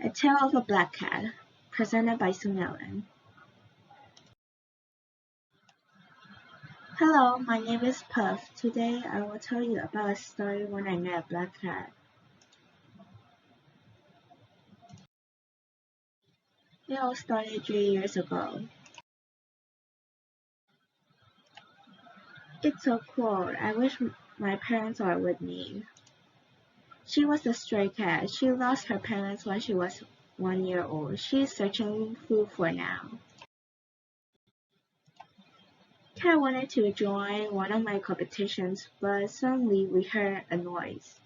A Tale of a Black Cat, presented by Su Myat Lin. Hello, my name is Puff. Today I will tell you about a story when I met a black cat. It all started 3 years ago. It's so cool. I wish my parents are with me. She was a stray cat. She lost her parents when she was 1 year old. She is searching food for now. Cat wanted to join one of my competitions, but suddenly we heard a noise.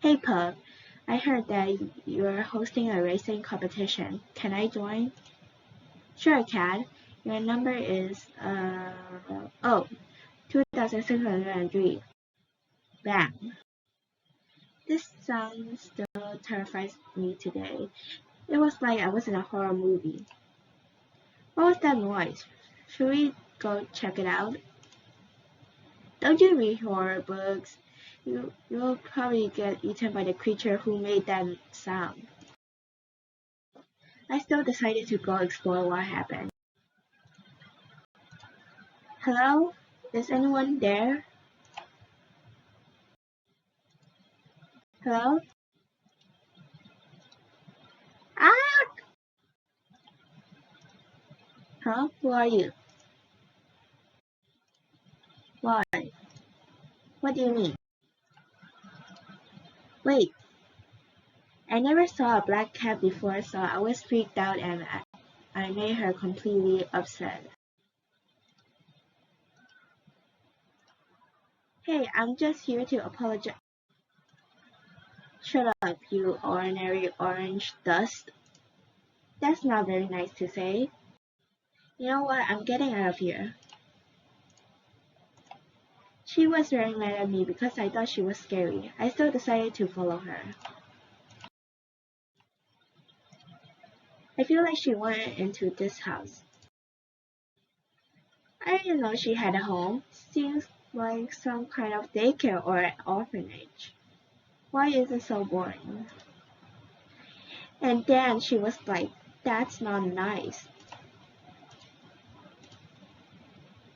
Hey Pup, I heard that you're hosting a racing competition. Can I join? Sure, Cat. Your number is 2,603. Bang. This sound still terrifies me today. It was like I was in a horror movie. What was that noise? Should we go check it out? Don't you read horror books? You'll probably get eaten by the creature who made that sound. I still decided to go explore what happened. Hello? Is anyone there? Hello? Ah! Huh? Who are you? Why? What do you mean? Wait. I never saw a black cat before, so I was freaked out and I made her completely upset. Hey, I'm just here to apologize. Shut up, you ordinary orange dust. That's not very nice to say. You know what? I'm getting out of here. She was very mad at me because I thought she was scary. I still decided to follow her. I feel like she went into this house. I didn't know she had a home. Seems like some kind of daycare or orphanage. Why is it so boring? And then she was like, that's not nice.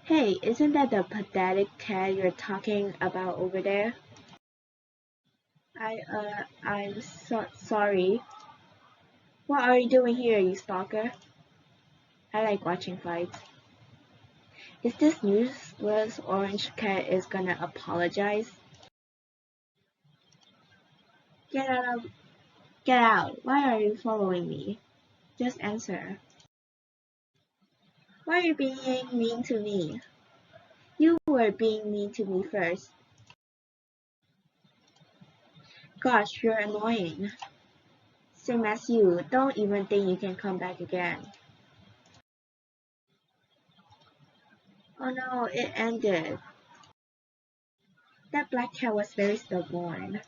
Hey, isn't that the pathetic cat you're talking about over there? I'm so sorry. What are you doing here, you stalker? I like watching fights. Is this useless orange cat is gonna apologize? Get out. Why are you following me? Just answer. Why are you being mean to me? You were being mean to me first. Gosh, you're annoying. Same as you. Don't even think you can come back again. Oh no, it ended. That black cat was very stubborn.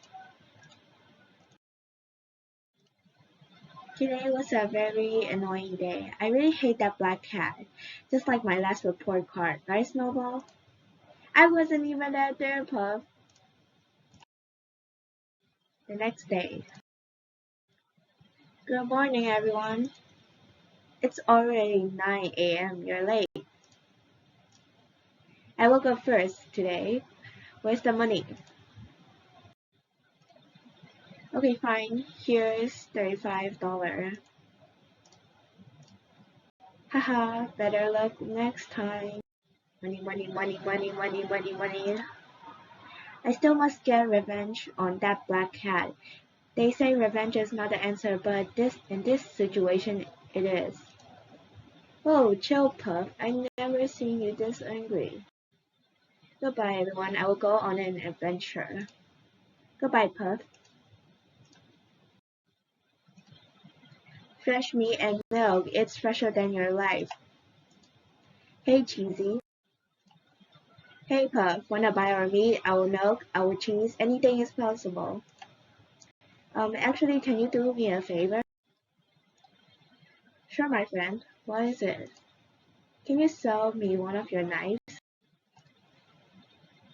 Today was a very annoying day. I really hate that black cat. Just like my last report card. Right, Snowball? I wasn't even there, Puff. The next day. Good morning, everyone. It's already 9 a.m. You're late. I woke up first today. Where's the money? Okay, fine. Here's $35. Haha, better luck next time. Money, money, money, money, money, money, money. I still must get revenge on that black cat. They say revenge is not the answer, but in this situation, it is. Whoa, chill, Puff. I never seen you this angry. Goodbye, everyone. I will go on an adventure. Goodbye, Puff. Fresh meat and milk. It's fresher than your life. Hey, Cheesy. Hey, Puff. Wanna buy our meat, our milk, our cheese? Anything is possible. Actually, can you do me a favor? Sure, my friend. What is it? Can you sell me one of your knives?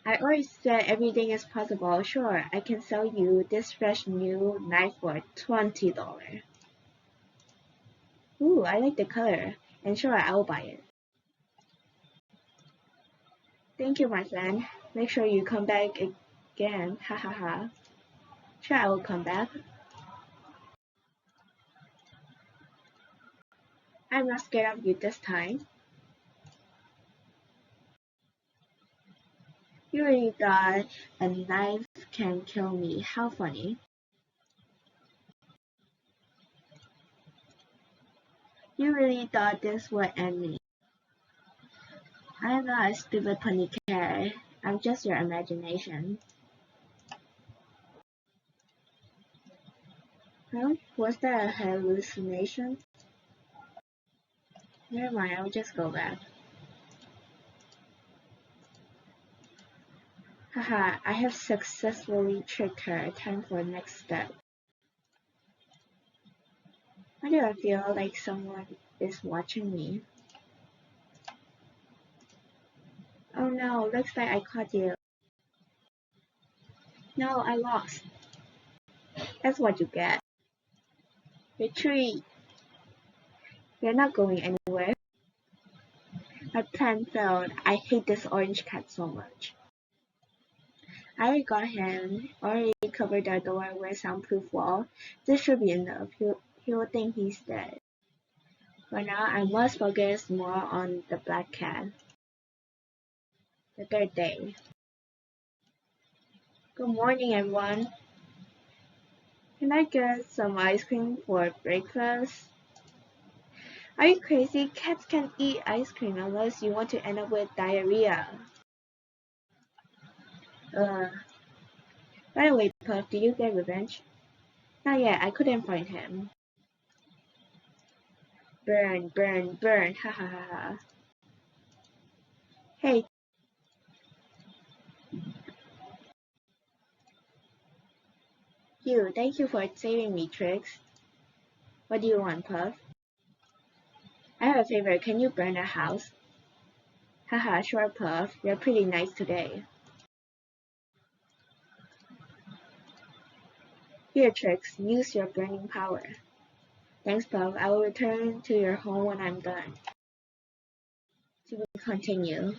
I already said everything is possible. Sure, I can sell you this fresh new knife for $20. Ooh, I like the color. And sure, I will buy it. Thank you, my friend. Make sure you come back again. Ha ha ha. Sure, I will come back. I'm not scared of you this time. You really thought a knife can kill me. How funny. You really thought this would end me. I'm not a stupid pony cat. I'm just your imagination. Huh? Was that a hallucination? Never mind, I'll just go back. Haha, I have successfully tricked her. Time for next step. Why do I feel like someone is watching me? Oh no, looks like I caught you. No, I lost. That's what you get. Retreat. You're not going anywhere. My plan failed. I hate this orange cat so much. I already got him. Already covered the door with soundproof wall. This should be enough. He will think he's dead. For now, I must focus more on the black cat. The third day. Good morning, everyone. Can I get some ice cream for breakfast? Are you crazy? Cats can't eat ice cream unless you want to end up with diarrhea. By the way, Puff, did you get revenge? Not yet, I couldn't find him. Burn, burn, burn, ha ha ha ha. Hey. You, thank you for saving me, Trix. What do you want, Puff? I have a favor, can you burn our house? Haha, sure, Puff, you're pretty nice today. Here, Trix, use your burning power. Thanks, Puff, I will return to your home when I'm done. To be continued.